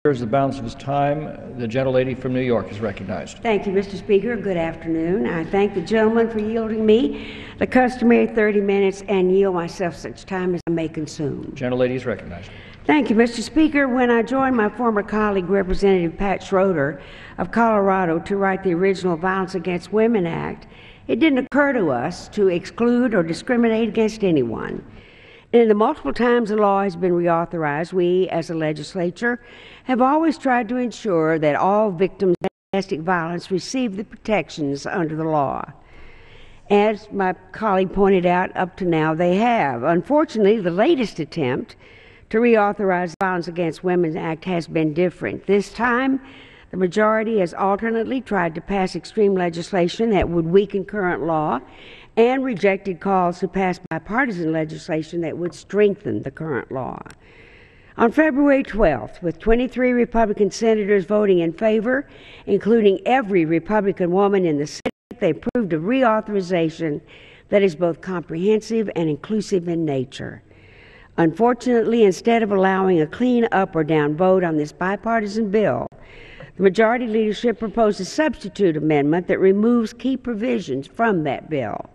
The balance of his time. The gentlelady from New York is recognized. Thank you, Mr. Speaker. Good afternoon. I thank the gentleman for yielding me the customary 30 minutes and yield myself such time as I may consume. Gentlelady is recognized. Thank you, Mr. Speaker. When I joined my former colleague, Representative Pat Schroeder of Colorado, to write the original Violence Against Women Act, it didn't occur to us to exclude or discriminate against anyone. In the multiple times the law has been reauthorized, we, as a legislature, have always tried to ensure that all victims of domestic violence receive the protections under the law. As my colleague pointed out, up to now they have. Unfortunately, the latest attempt to reauthorize the Violence Against Women Act has been different. This time, the majority has alternately tried to pass extreme legislation that would weaken current law and rejected calls to pass bipartisan legislation that would strengthen the current law. On February 12th, with 23 Republican senators voting in favor, including every Republican woman in the Senate, they approved a reauthorization that is both comprehensive and inclusive in nature. Unfortunately, instead of allowing a clean up or down vote on this bipartisan bill, the majority leadership proposed a substitute amendment that removes key provisions from that bill.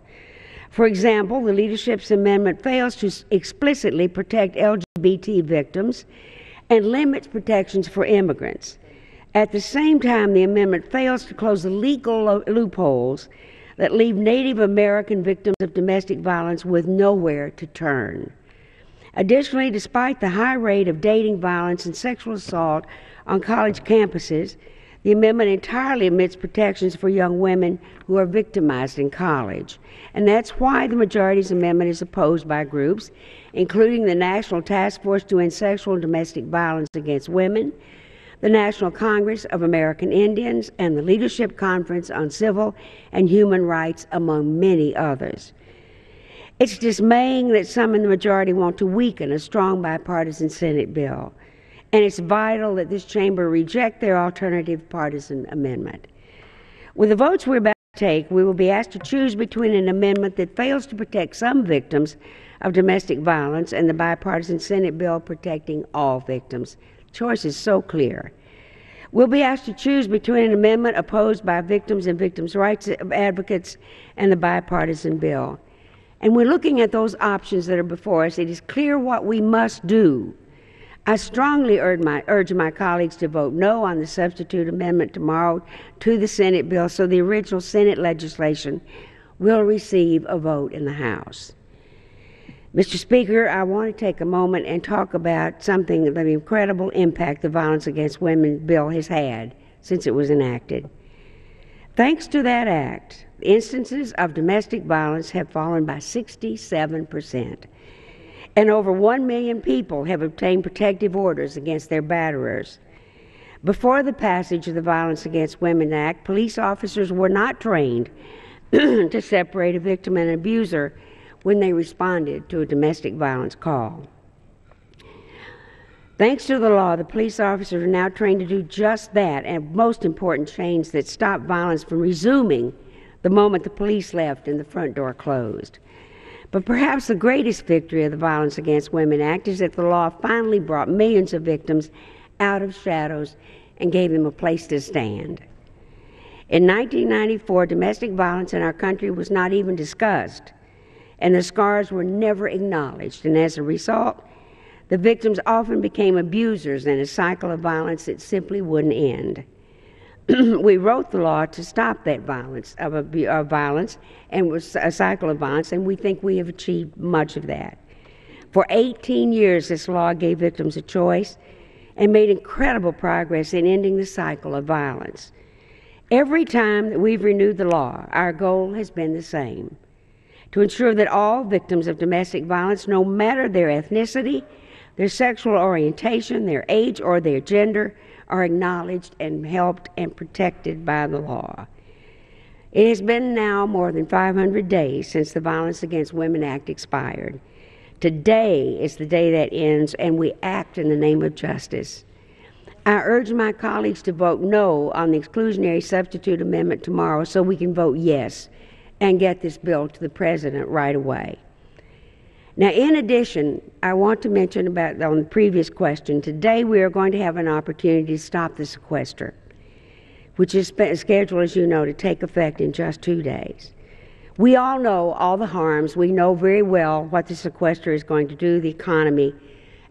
For example, the leadership's amendment fails to explicitly protect LGBT victims and limits protections for immigrants. At the same time, the amendment fails to close the legal loopholes that leave Native American victims of domestic violence with nowhere to turn. Additionally, despite the high rate of dating violence and sexual assault on college campuses, the amendment entirely omits protections for young women who are victimized in college. And that's why the majority's amendment is opposed by groups, including the National Task Force to End Sexual and Domestic Violence Against Women, the National Congress of American Indians, and the Leadership Conference on Civil and Human Rights, among many others. It's dismaying that some in the majority want to weaken a strong bipartisan Senate bill, and it's vital that this chamber reject their alternative partisan amendment. With the votes we're about to take, we will be asked to choose between an amendment that fails to protect some victims of domestic violence and the bipartisan Senate bill protecting all victims. The choice is so clear. We'll be asked to choose between an amendment opposed by victims and victims' rights advocates and the bipartisan bill. And we're looking at those options that are before us. It is clear what we must do. I strongly urge my colleagues to vote no on the substitute amendment tomorrow to the Senate bill so the original Senate legislation will receive a vote in the House. Mr. Speaker, I want to take a moment and talk about something, the incredible impact the Violence Against Women bill has had since it was enacted. Thanks to that act, instances of domestic violence have fallen by 67%. And over 1 million people have obtained protective orders against their batterers. Before the passage of the Violence Against Women Act, police officers were not trained to separate a victim and an abuser when they responded to a domestic violence call. Thanks to the law, the police officers are now trained to do just that, and most important, change that stop violence from resuming the moment the police left and the front door closed. But perhaps the greatest victory of the Violence Against Women Act is that the law finally brought millions of victims out of shadows and gave them a place to stand. In 1994, domestic violence in our country was not even discussed, and the scars were never acknowledged, and as a result, the victims often became abusers in a cycle of violence that simply wouldn't end. We wrote the law to stop that violence, and was a cycle of violence, and we think we have achieved much of that. For 18 years, this law gave victims a choice and made incredible progress in ending the cycle of violence. Every time that we've renewed the law, our goal has been the same: to ensure that all victims of domestic violence, no matter their ethnicity, their sexual orientation, their age, or their gender, are acknowledged and helped and protected by the law. It has been now more than 500 days since the Violence Against Women Act expired. Today is the day that ends, and we act in the name of justice. I urge my colleagues to vote no on the exclusionary substitute amendment tomorrow so we can vote yes and get this bill to the President right away. Now, in addition, I want to mention about on the previous question, today we are going to have an opportunity to stop the sequester, which is scheduled, as you know, to take effect in just 2 days. We all know all the harms. We know very well what the sequester is going to do to the economy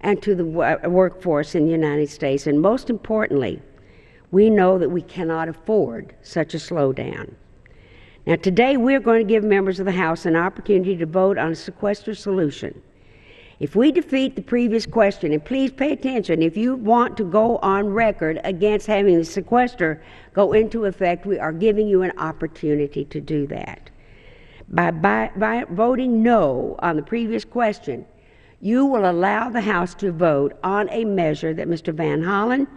and to the workforce in the United States. And most importantly, we know that we cannot afford such a slowdown. Now, today we're going to give members of the House an opportunity to vote on a sequester solution. If we defeat the previous question, and please pay attention, if you want to go on record against having the sequester go into effect, we are giving you an opportunity to do that. By voting no on the previous question, you will allow the House to vote on a measure that Mr. Van Hollen,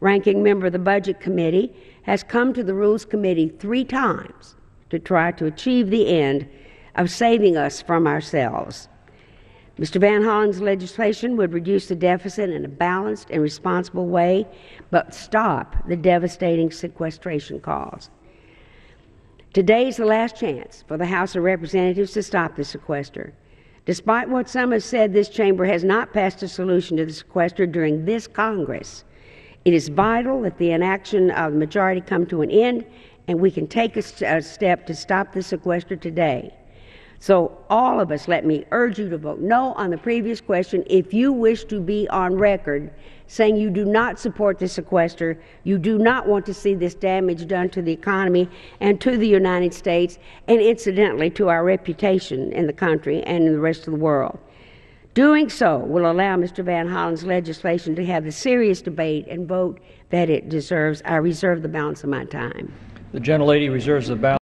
ranking member of the Budget Committee, has come to the Rules Committee 3 times to try to achieve the end of saving us from ourselves. Mr. Van Hollen's legislation would reduce the deficit in a balanced and responsible way, but stop the devastating sequestration calls. Today is the last chance for the House of Representatives to stop the sequester. Despite what some have said, this chamber has not passed a solution to the sequester during this Congress. It is vital that the inaction of the majority come to an end, and we can take a step to stop the sequester today. So all of us, let me urge you to vote no on the previous question if you wish to be on record saying you do not support the sequester, you do not want to see this damage done to the economy and to the United States, and incidentally to our reputation in the country and in the rest of the world. Doing so will allow Mr. Van Hollen's legislation to have the serious debate and vote that it deserves. I reserve the balance of my time. The gentlelady reserves the balance.